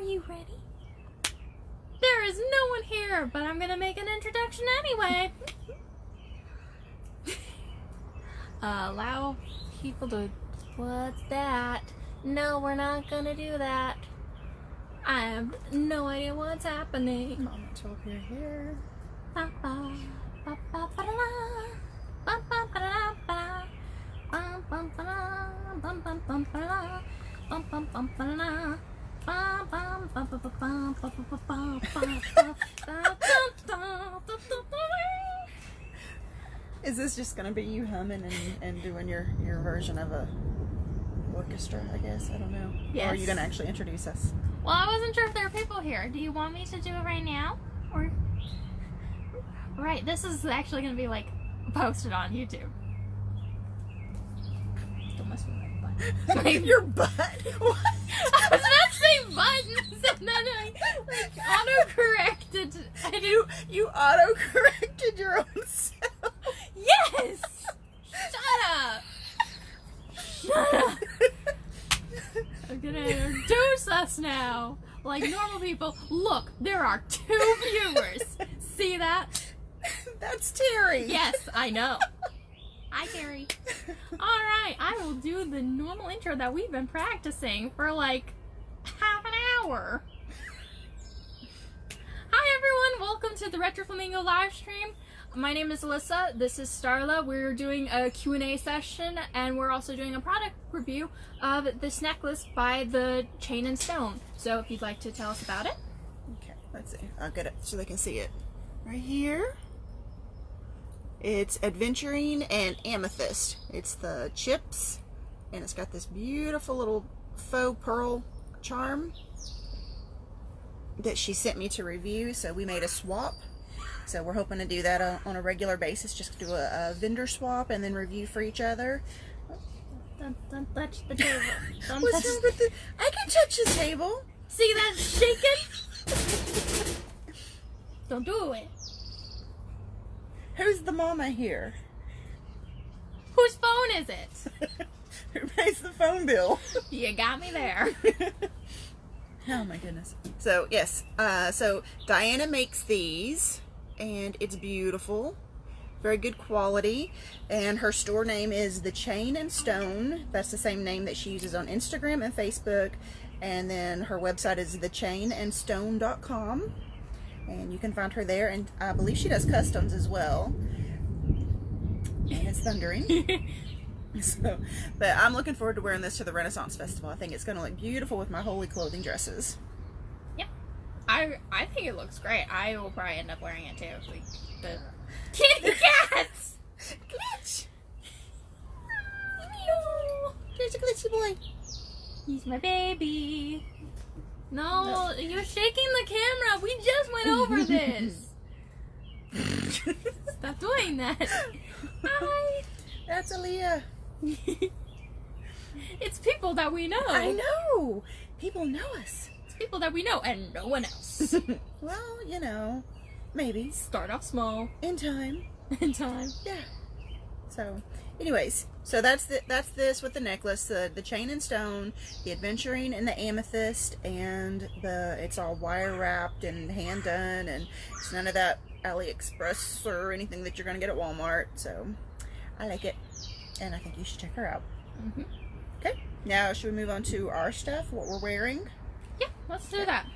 you ready? There is no one here, but I'm gonna make an introduction anyway. Allow people to... What's that? No, we're not gonna do that. I have no idea what's happening. I'm not sure if you're here. Is this just gonna be you humming and doing your version of a orchestra, I guess? I don't know. Yes. Or are you gonna actually introduce us? Well, I wasn't sure if there are people here. Do you want me to do it right now? Or... Right, this is actually gonna be like posted on YouTube. Don't mess with my butt. Your butt? What? I was not saying buttons, and then I like auto-corrected. You auto-corrected your own self. Yes! Shut up! Shut up! I'm gonna introduce us now. Like normal people. Look, there are 2 viewers. See that? That's Terry. Yes, I know. Hi, Terry. Alright, I will do the normal intro that we've been practicing for like half an hour. Hi everyone, welcome to the Retro Flamingo live stream. My name is Alyssa, this is Starla. We're doing a Q&A session, and we're also doing a product review of this necklace by the Chain and Stone. So if you'd like to tell us about it. Okay, let's see. I'll get it so they can see it. Right here. It's Adventuring and Amethyst. It's the chips, and it's got this beautiful little faux pearl charm that she sent me to review, so we made a swap. So we're hoping to do that on a regular basis, just do a vendor swap and then review for each other. Don't touch the table. Don't What's touch... wrong with the... I can touch the table. See that shaking? Don't do it. Who's the mama here? Whose phone is it? Who pays the phone bill? You got me there. Oh my goodness. So yes, so Diana makes these, and it's beautiful, very good quality, and her store name is The Chain and Stone. That's the same name that she uses on Instagram and Facebook, and then her website is thechainandstone.com, and you can find her there, and I believe she does customs as well. And it's thundering. So, but I'm looking forward to wearing this to the Renaissance Festival. I think it's going to look beautiful with my holy clothing dresses. Yep. I think it looks great. I will probably end up wearing it too. Like the kitty cats! Glitch! Meow. There's a glitchy boy. He's my baby. No, you're shaking the camera. We just went over this. Stop doing that. Hi. That's Aaliyah. It's people that we know. I know. People know us. It's people that we know and no one else. Well, you know, maybe. Start off small. In time. In time. Yeah. So, anyways, so that's this with the necklace, the chain and stone, the adventuring and the amethyst, and it's all wire wrapped and hand done, and it's none of that AliExpress or anything that you're gonna get at Walmart. So, I like it, and I think you should check her out. Mm-hmm. Okay, now should we move on to our stuff, what we're wearing? Yeah, let's do that.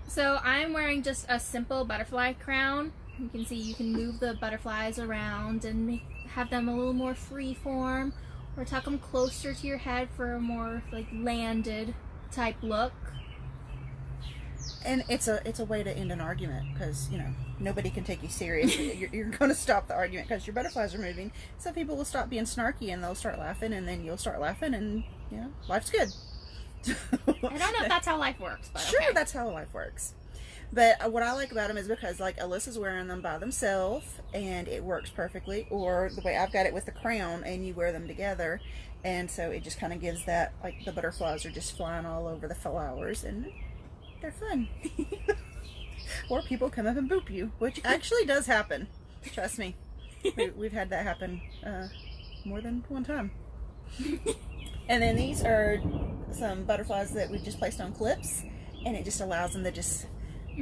So I'm wearing just a simple butterfly crown. You can see you can move the butterflies around and have them a little more free form, or tuck them closer to your head for a more like landed type look. And it's a way to end an argument, because, you know, nobody can take you seriously. You're going to stop the argument because your butterflies are moving. So people will stop being snarky and they'll start laughing, and then you'll start laughing, and, you know, life's good. I don't know if that's how life works, but sure, okay. That's how life works. But what I like about them is because, like, Alyssa's wearing them by themselves and it works perfectly, or the way I've got it with the crown and you wear them together, and so it just kind of gives that, like, the butterflies are just flying all over the flowers, and they're fun. Or people come up and boop you, which actually does happen. Trust me. We've had that happen more than one time. And then these are some butterflies that we just placed on clips, and it just allows them to just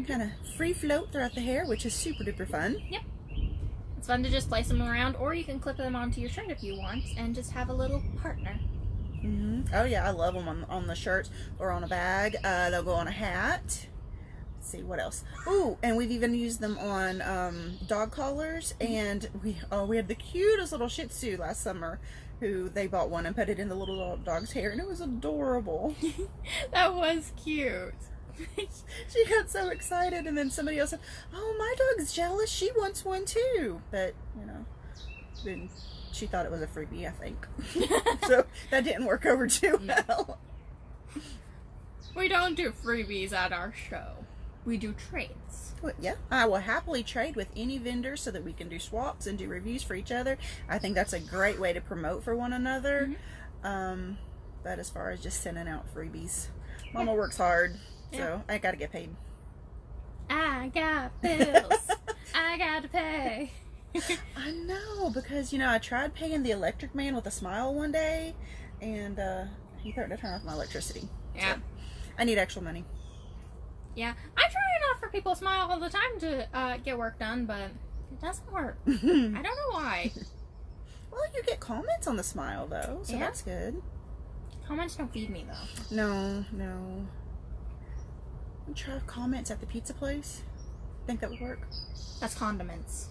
kind of free float throughout the hair, which is super duper fun. Yep. It's fun to just place them around, or you can clip them onto your shirt if you want and just have a little partner. Oh yeah, I love them on the shirts or on a bag. They'll go on a hat. Let's see what else. Ooh, and we've even used them on dog collars, and we had the cutest little Shih Tzu last summer who they bought one and put it in the little dog's hair, and it was adorable. That was cute. She got so excited, and then somebody else said, "Oh, my dog's jealous. She wants one too." But then she thought it was a freebie, I think. So that didn't work over too well. We don't do freebies at our show. We do trades. Well, yeah, I will happily trade with any vendor so that we can do swaps and do reviews for each other. I think that's a great way to promote for one another. But as far as just sending out freebies, Mama works hard, so I gotta get paid. I got bills. I gotta pay. I know, because I tried paying the electric man with a smile one day, and he threatened to turn off my electricity. Yeah. So I need actual money. Yeah, I try and offer people a smile all the time to get work done, but it doesn't work. I don't know why. Well, you get comments on the smile, though, so that's good. Comments don't feed me, though. No. Try comments at the pizza place. Think that would work? That's condiments.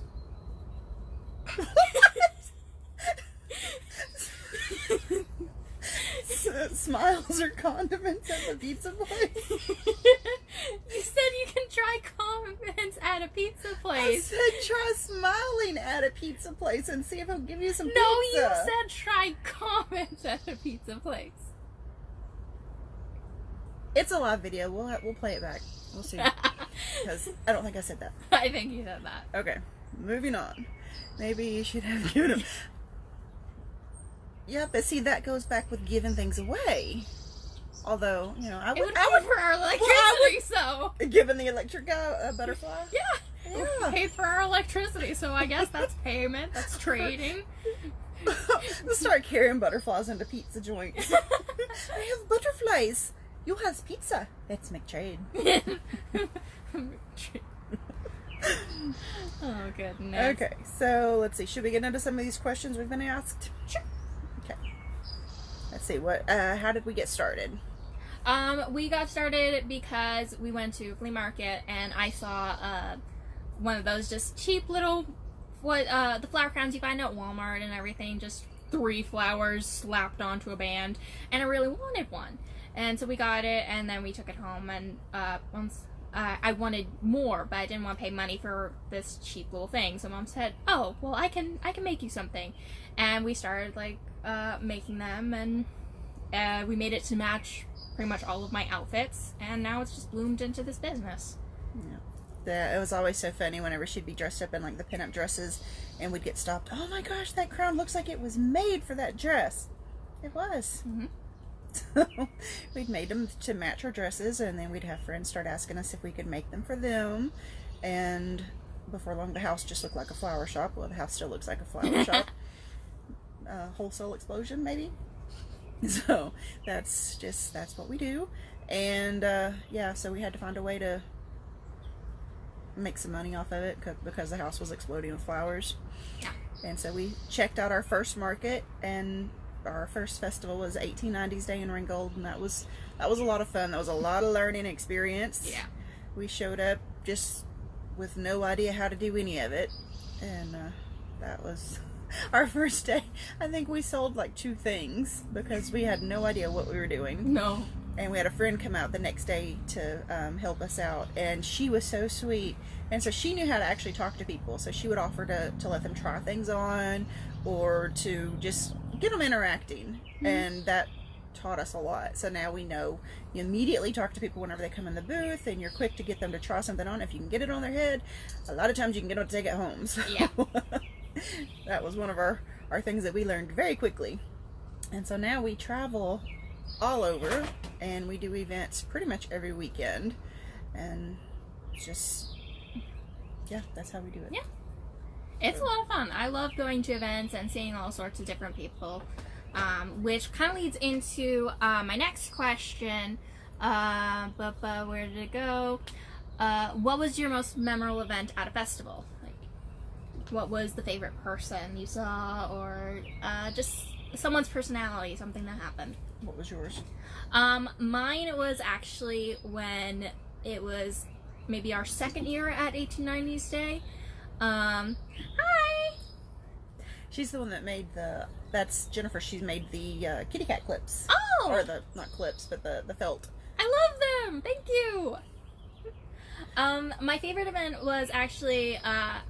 Smiles are condiments at the pizza place. You said you can try comments at a pizza place. I said try smiling at a pizza place and see if it'll give you some pizza. No, you said try comments at a pizza place. It's a live video. We'll play it back. We'll see. Because I don't think I said that. I think you said that. Okay, moving on. Maybe you should have given them. Yeah, but see, that goes back with giving things away. Although, I would pay for our electricity, so. Giving the electric guy a butterfly? Yeah. We paid for our electricity, so I guess that's payment. That's trading. Let's start carrying butterflies into pizza joints. I have butterflies. You have pizza. Let's make trade. Oh, goodness. Okay, so let's see. Should we get into some of these questions we've been asked? Sure. Okay. Let's see. How did we get started? We got started because we went to a flea market and I saw one of those just cheap little the flower crowns you find at Walmart and everything, just 3 flowers slapped onto a band, and I really wanted one. And so we got it, and then we took it home, and once I wanted more, but I didn't want to pay money for this cheap little thing. So Mom said, "Oh, well, I can make you something," and we started making them, and we made it to match pretty much all of my outfits, and now it's just bloomed into this business. Yeah. It was always so funny whenever she'd be dressed up in the pinup dresses, and we'd get stopped. "Oh my gosh, that crown looks like it was made for that dress." It was. So we'd made them to match her dresses, and then we'd have friends start asking us if we could make them for them, and before long the house just looked like a flower shop. Well, the house still looks like a flower shop. Wholesale explosion, maybe. So that's what we do, and so we had to find a way to make some money off of it because the house was exploding with flowers. Yeah. And so we checked out our first market, and our first festival was 1890s Day in Ringgold, and that was a lot of fun. That was a lot of learning experience. Yeah. We showed up just with no idea how to do any of it, and that was our first day. I think we sold 2 things because we had no idea what we were doing. No. And we had a friend come out the next day to help us out, and she was so sweet. And so she knew how to actually talk to people, so she would offer to let them try things on, or to just get them interacting, and that taught us a lot. So now we know you immediately talk to people whenever they come in the booth, and you're quick to get them to try something on. If you can get it on their head, a lot of times you can get them to take it home. So yeah. That was one of our things that we learned very quickly. And so now we travel all over, and we do events pretty much every weekend, and just that's how we do it. Yeah. It's a lot of fun. I love going to events and seeing all sorts of different people, which kind of leads into my next question But where did it go? What was your most memorable event at a festival? Like, what was the favorite person you saw, or just someone's personality, something that happened? What was yours? Mine was actually when it was maybe our second year at 1890s Day. Hi! She's the one that made that's Jennifer. She's made the kitty cat clips. Oh! Or not clips, but the felt. I love them! Thank you! My favorite event was actually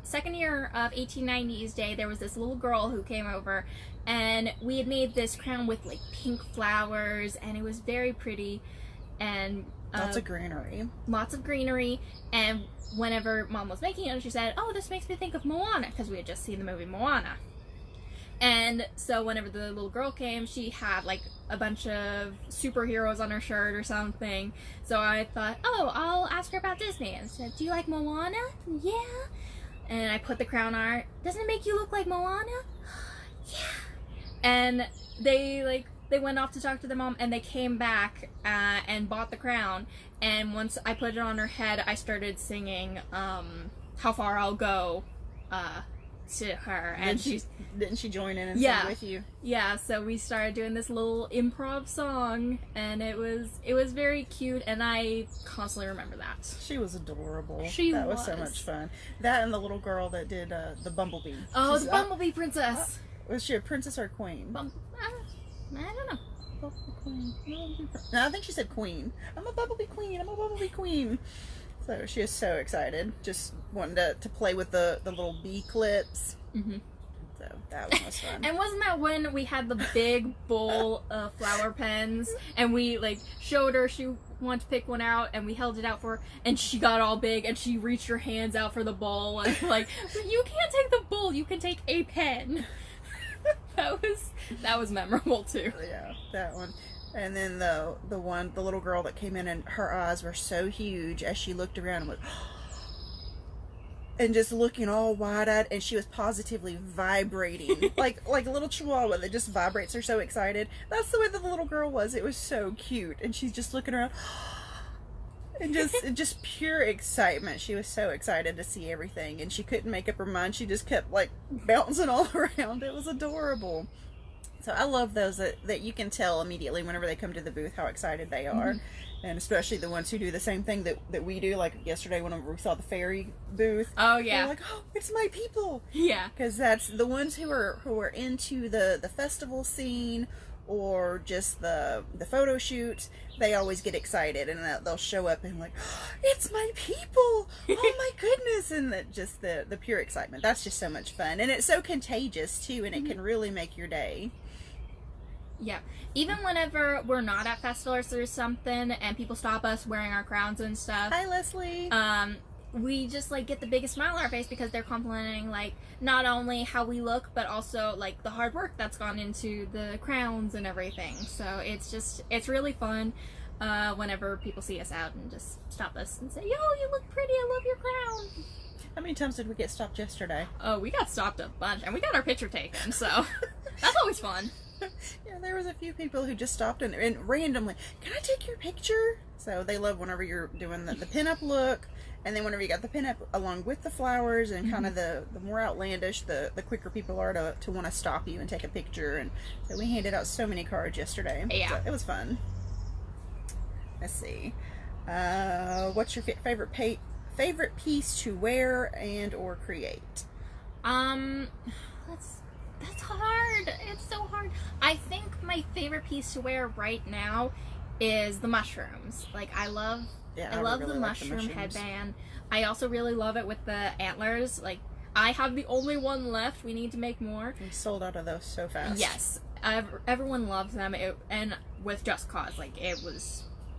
second year of 1890s Day. There was this little girl who came over, and we had made this crown with like pink flowers, and it was very pretty, and Lots of greenery. Lots of greenery. And whenever Mom was making it, she said, "Oh, this makes me think of Moana," because we had just seen the movie Moana. And so whenever the little girl came, she had like a bunch of superheroes on her shirt or something. So I thought, oh, I'll ask her about Disney. And said, "Do you like Moana?" "Yeah." And I put the crown on her. "Doesn't it make you look like Moana?" "Yeah." And they went off to talk to their mom, and they came back and bought the crown. And once I put it on her head, I started singing "How Far I'll Go" to her, and didn't she join in and yeah, sing with you? Yeah. So we started doing this little improv song, and it was very cute, and I constantly remember that. She was adorable. That was so much fun. That and the little girl that did the bumblebee. Oh, the bumblebee princess. Was she a princess or a queen? I don't know. Bumblebee queen. No, I think she said queen. I'm a bumblebee queen. I'm a bumblebee queen. So she is so excited, just wanting to play with the little bee clips. Mm-hmm. So that one was fun. And wasn't that when we had the big bowl of flower pens, and we like showed her she wanted to pick one out, and we held it out for her, and she got all big, and she reached her hands out for the bowl, and like, "You can't take the bowl, you can take a pen." That was memorable too. Yeah, that one. And then the little girl that came in, and her eyes were so huge as she looked around and went, and just looking all wide-eyed, and she was positively vibrating like a little chihuahua that just vibrates. They're so excited. That's the way that the little girl was. It was so cute, and she's just looking around and just pure excitement. She was so excited to see everything, and she couldn't make up her mind. She just kept like bouncing all around. It was adorable. So I love those that you can tell immediately whenever they come to the booth how excited they are. Mm-hmm. And especially the ones who do the same thing that we do. Like yesterday when we saw the fairy booth. Oh yeah. They're like, "Oh, it's my people." Yeah. Because that's the ones who are into the festival scene or just the photo shoots. They always get excited, and they'll show up and like, "Oh, it's my people! Oh my goodness!" And just the pure excitement. That's just so much fun, and it's so contagious too, and it can really make your day. Yeah. Even whenever we're not at festivals or something, and people stop us wearing our crowns and stuff. Hi, Leslie. We just like get the biggest smile on our face because they're complimenting like not only how we look, but also like the hard work that's gone into the crowns and everything. So it's really fun whenever people see us out and just stop us and say, "Yo, you look pretty. I love your crown." How many times did we get stopped yesterday? Oh, we got stopped a bunch, and we got our picture taken. So that's always fun. Yeah, there was a few people who just stopped and randomly, "Can I take your picture?" So they love whenever you're doing the pinup look, and then whenever you got the pinup along with the flowers and kind of the more outlandish, the quicker people are to want to stop you and take a picture. And so we handed out so many cards yesterday. Yeah. So it was fun. Let's see. What's your favorite piece to wear and or create? That's hard. It's so hard. I think my favorite piece to wear right now is the mushrooms. Like I love really the mushroom headband. I also really love it with the antlers. Like I have the only one left. We need to make more. We sold out of those so fast. Yes. Everyone loves them. And with Just Cause, like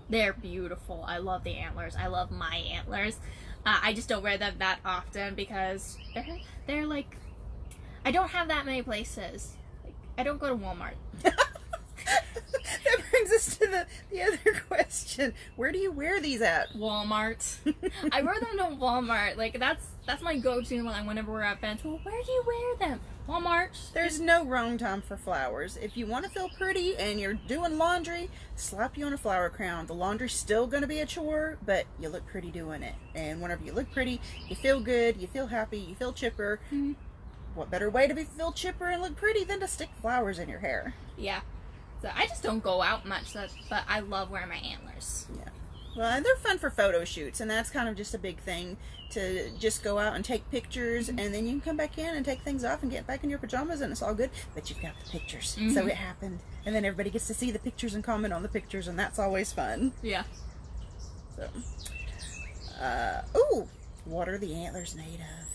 they're beautiful. I love the antlers. I love my antlers. I just don't wear them that often because they're like, I don't have that many places. Like, I don't go to Walmart. That brings us to the other question. Where do you wear these at? Walmart. I wear them to Walmart. Like that's my go-to whenever we're at events. Well, where do you wear them? Walmart. There's no wrong time for flowers. If you want to feel pretty and you're doing laundry, slap you on a flower crown. The laundry's still going to be a chore, but you look pretty doing it. And whenever you look pretty, you feel good, you feel happy, you feel chipper. Mm-hmm. What better way to feel chipper and look pretty than to stick flowers in your hair? Yeah. So I just don't go out much, but I love wearing my antlers. Yeah. Well, and they're fun for photo shoots, and that's kind of just a big thing, to just go out and take pictures, and then you can come back in and take things off and get back in your pajamas, and it's all good. But you've got the pictures, so it happened, and then everybody gets to see the pictures and comment on the pictures, and that's always fun. Yeah. So, ooh, what are the antlers made of?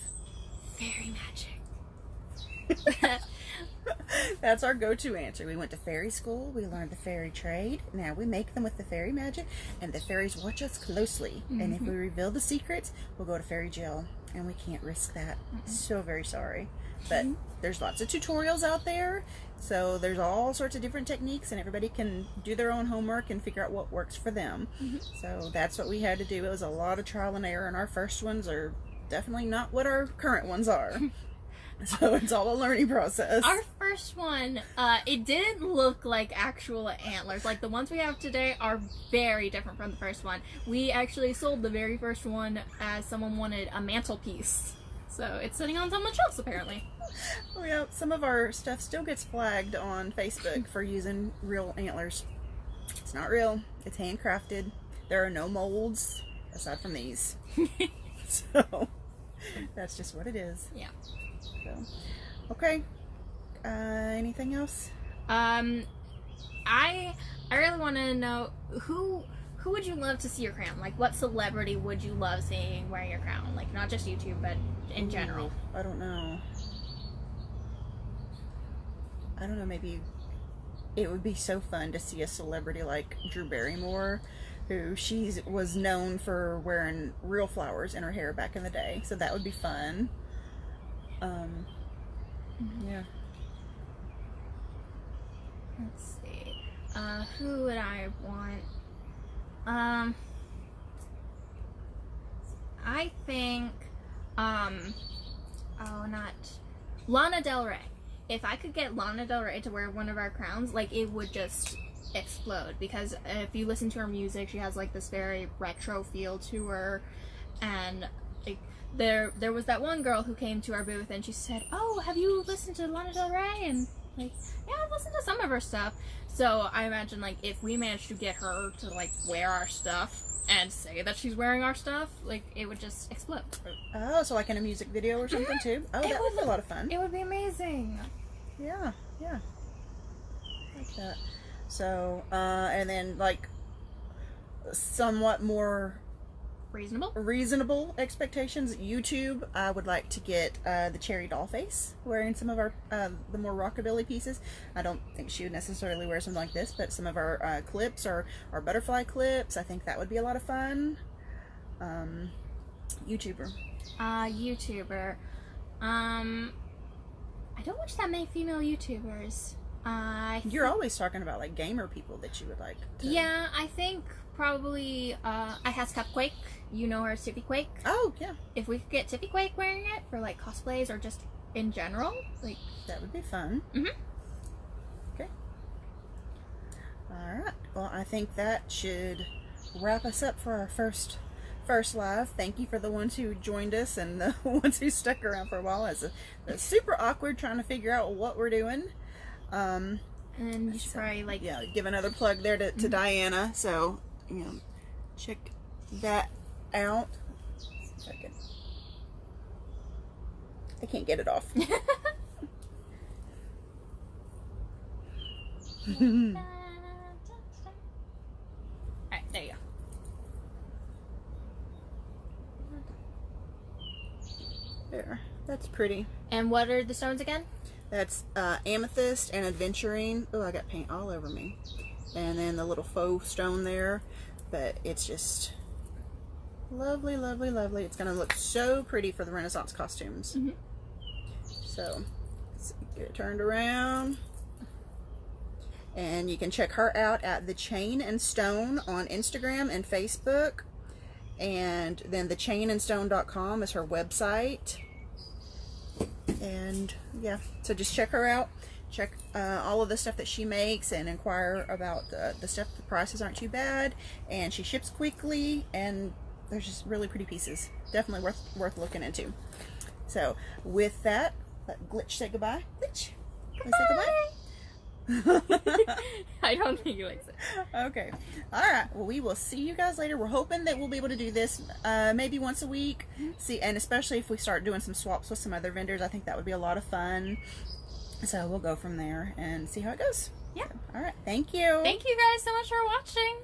Fairy magic. That's our go-to answer. We went to fairy school, we learned the fairy trade, now we make them with the fairy magic, and the fairies watch us closely. And if we reveal the secrets, we'll go to fairy jail, and we can't risk that. So very sorry. But there's lots of tutorials out there, so there's all sorts of different techniques, and everybody can do their own homework and figure out what works for them. So that's what we had to do. It was a lot of trial and error, and our first ones are definitely not what our current ones are. So it's all a learning process. Our first one, it didn't look like actual antlers. Like the ones we have today are very different from the first one. We actually sold the very first one as someone wanted a mantelpiece. So it's sitting on someone's shelves apparently. Oh yeah, some of our stuff still gets flagged on Facebook for using real antlers. It's not real. It's handcrafted. There are no molds aside from these. So that's just what it is. Yeah. So, okay. Anything else? I really want to know who would you love to see your crown? Like, what celebrity would you love seeing wearing your crown? Like, not just YouTube, but in general. I don't know. Maybe it would be so fun to see a celebrity like Drew Barrymore, who was known for wearing real flowers in her hair back in the day. So that would be fun. Yeah. Let's see. Who would I want? I think, not Lana Del Rey. If I could get Lana Del Rey to wear one of our crowns, like, it would just explode. Because if you listen to her music, she has, like, this very retro feel to her. And, like, there was that one girl who came to our booth and she said, "Oh, have you listened to Lana Del Rey?" And, like, yeah, I've listened to some of her stuff. So I imagine, like, if we managed to get her to, like, wear our stuff and say that she's wearing our stuff, like, it would just explode. Oh, so like in a music video or something too? Oh, that would be a lot of fun. It would be amazing. Yeah. Like that. So, and then, like, somewhat more reasonable expectations. YouTube, I would like to get the Cherry Dollface wearing some of our the more rockabilly pieces. I don't think she would necessarily wear something like this, but some of our clips or our butterfly clips, I think that would be a lot of fun. YouTuber. I don't watch that many female YouTubers. You're always talking about, like, gamer people that you would like to... Yeah, I think probably I has Cupquake. You know her as Tiffy Quake. Oh, yeah. If we could get Tiffy Quake wearing it for, like, cosplays or just in general, like... That would be fun. Okay. Alright. Well, I think that should wrap us up for our first live. Thank you for the ones who joined us and the ones who stuck around for a while. It's super awkward trying to figure out what we're doing. And you should probably, like... Yeah, give another plug there to Diana. So, you know, check that out. I can't get it off. Alright, there you go. There. That's pretty. And what are the stones again? That's amethyst and adventurine. Oh, I got paint all over me. And then the little faux stone there. But it's just lovely, lovely, lovely. It's going to look so pretty for the Renaissance costumes. So, let's get it turned around. And you can check her out at The Chain and Stone on Instagram and Facebook. And then thechainandstone.com is her website. And yeah, so just check her out. Check all of the stuff that she makes and inquire about the stuff. The prices aren't too bad, and she ships quickly, and there's just really pretty pieces. Definitely worth looking into. So with that, let Glitch say goodbye. Glitch, say goodbye. I don't think he likes it. Okay. All right. Well, we will see you guys later. We're hoping that we'll be able to do this maybe once a week. See, and especially if we start doing some swaps with some other vendors, I think that would be a lot of fun. So we'll go from there and see how it goes. Yeah. So, all right. Thank you. Thank you guys so much for watching.